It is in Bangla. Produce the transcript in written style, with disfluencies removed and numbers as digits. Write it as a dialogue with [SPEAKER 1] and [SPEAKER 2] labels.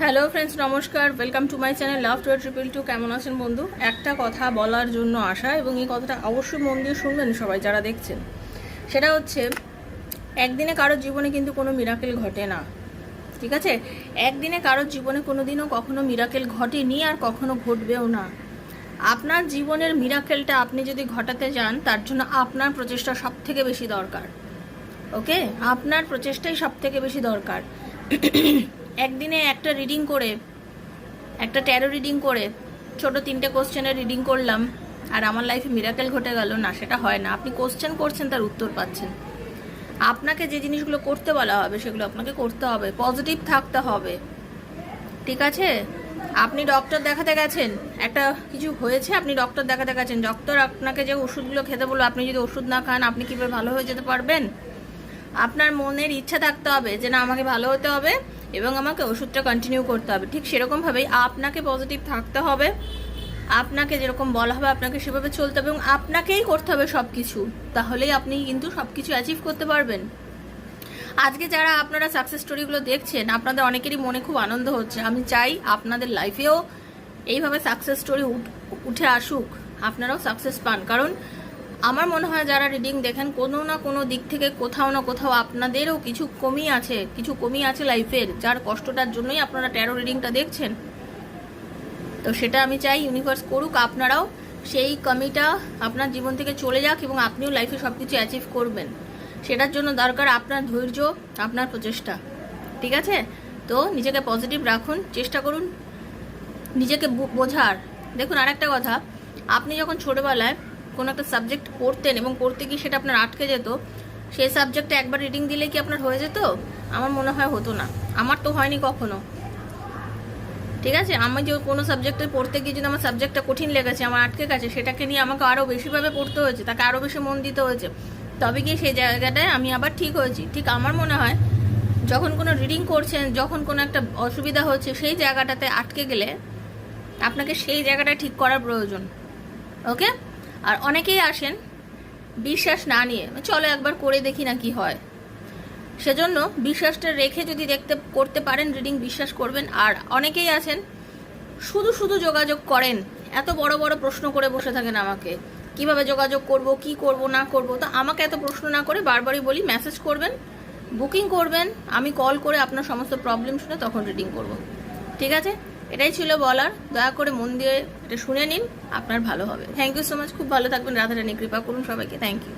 [SPEAKER 1] হ্যালো ফ্রেন্ডস, নমস্কার। ওয়েলকাম টু মাই চ্যানেল লাভ 222। কেমন আছেন বন্ধু? একটা কথা বলার জন্য আসা, এবং এই কথাটা অবশ্যই মন দিয়ে শুনবেন সবাই যারা দেখছেন। সেটা হচ্ছে, একদিনে কারোর জীবনে কিন্তু কোনো মিরাকেল ঘটে না, ঠিক আছে? একদিনে কারোর জীবনে কোনো দিনও কখনো মিরাকেল ঘটেনি, আর কখনো ঘটবেও না। আপনার জীবনের মিরাকেলটা আপনি যদি ঘটাতে যান, তার জন্য আপনার প্রচেষ্টা সব থেকে বেশি দরকার। ওকে, আপনার প্রচেষ্টাই সব থেকে বেশি দরকার। একদিনে একটা রিডিং করে, একটা ট্যারো রিডিং করে, ছোট 3টে কোশ্চেনের রিডিং করলাম আর আমার লাইফে মিরাকেল ঘটে গেল না, সেটা হয় না। আপনি কোশ্চেন করছেন, তার উত্তর পাচ্ছেন। আপনাকে যে জিনিসগুলো করতে বলা হবে সেগুলো আপনাকে করতে হবে, পজিটিভ থাকতে হবে, ঠিক আছে? আপনি ডক্টর দেখাতে গেছেন, একটা কিছু হয়েছে, আপনি ডক্টর দেখাতে গেছেন, ডক্টর আপনাকে যে ওষুধগুলো খেতে বললো, আপনি যদি ওষুধ না খান আপনি কীভাবে ভালো হয়ে যেতে পারবেন? আপনার মনের ইচ্ছা থাকতে হবে যে না, আমাকে ভালো হতে হবে এবং আমাকে ওষুধটা কন্টিনিউ করতে হবে। ঠিক সেরকমভাবেই আপনাকে পজিটিভ থাকতে হবে, আপনাকে যেরকম বলা হবে আপনাকে সেভাবে চলতে হবে, এবং আপনাকেই করতে হবে সব কিছু। তাহলেই আপনি কিন্তু সব কিছু অ্যাচিভ করতে পারবেন। আজকে যারা আপনারা সাকসেস স্টোরিগুলো দেখছেন, আপনাদের অনেকেরই মনে খুব আনন্দ হচ্ছে। আমি চাই আপনাদের লাইফেও এইভাবে সাকসেস স্টোরি উঠে আসুক, আপনারাও সাকসেস পান। কারণ আমার মনে হয় যারা রিডিং দেখেন, কোনো না কোনো দিক থেকে কোথাও না কোথাও আপনাদেরও কিছু কমি আছে লাইফের, যার কষ্টটার জন্যই আপনারা ট্যারো রিডিংটা দেখছেন। তো সেটা আমি চাই ইউনিভার্স করুক, আপনারাও সেই কমিটা আপনার জীবন থেকে চলে যাক এবং আপনিও লাইফে সব কিছু অ্যাচিভ করবেন। সেটার জন্য দরকার আপনার ধৈর্য, আপনার প্রচেষ্টা, ঠিক আছে? তো নিজেকে পজিটিভ রাখুন, চেষ্টা করুন নিজেকে বোঝার। দেখুন, আরেকটা কথা, আপনি যখন ছোটোবেলায় কোনো একটা সাবজেক্ট পড়তেন এবং পড়তে গিয়ে সেটা আপনার আটকে যেত, সেই সাবজেক্টে একবার রিডিং দিলে কি আপনার হয়ে যেত? আমার মনে হয় হতো না। আমার তো হয়নি কখনো, ঠিক আছে? আমি যে কোনো সাবজেক্টে পড়তে গিয়ে যদি আমার সাবজেক্টটা কঠিন লেগেছে, আমার আটকে গেছে, সেটাকে নিয়ে আমাকে আরও বেশিভাবে পড়তে হয়েছে, তাকে আরও বেশি মন দিতে হয়েছে, তবে গিয়ে সেই জায়গাটায় আমি আবার ঠিক হয়েছি। ঠিক আমার মনে হয় যখন কোনো রিডিং করছেন, যখন কোনো একটা অসুবিধা হচ্ছে, সেই জায়গাটাতে আটকে গেলে আপনাকে সেই জায়গাটা ঠিক করার প্রয়োজন। ওকে? আর অনেকেই আসেন বিশ্বাস না নিয়ে, চলো একবার করে দেখি না কি হয়। সেজন্য বিশ্বাসটা রেখে যদি করতে পারেন রিডিং, বিশ্বাস করবেন। আর অনেকেই আছেন শুধু যোগাযোগ করেন, এত বড় বড় প্রশ্ন করে বসে থাকেন আমাকে, কিভাবে যোগাযোগ করব, কি করব না করব। তো আমাকে এত প্রশ্ন না করে বারবারই বলি, মেসেজ করবেন, বুকিং করবেন, আমি কল করে আপনার সমস্ত প্রবলেম শুনে তখন রিডিং করব, ঠিক আছে? এটাই ছিল বলার। দয়া করে মন দিয়ে এটা শুনে নিন, আপনার ভালো হবে। Thank you so much. খুব ভালো থাকবেন। রাধারানী কৃপা করুন সবাইকে। Thank you.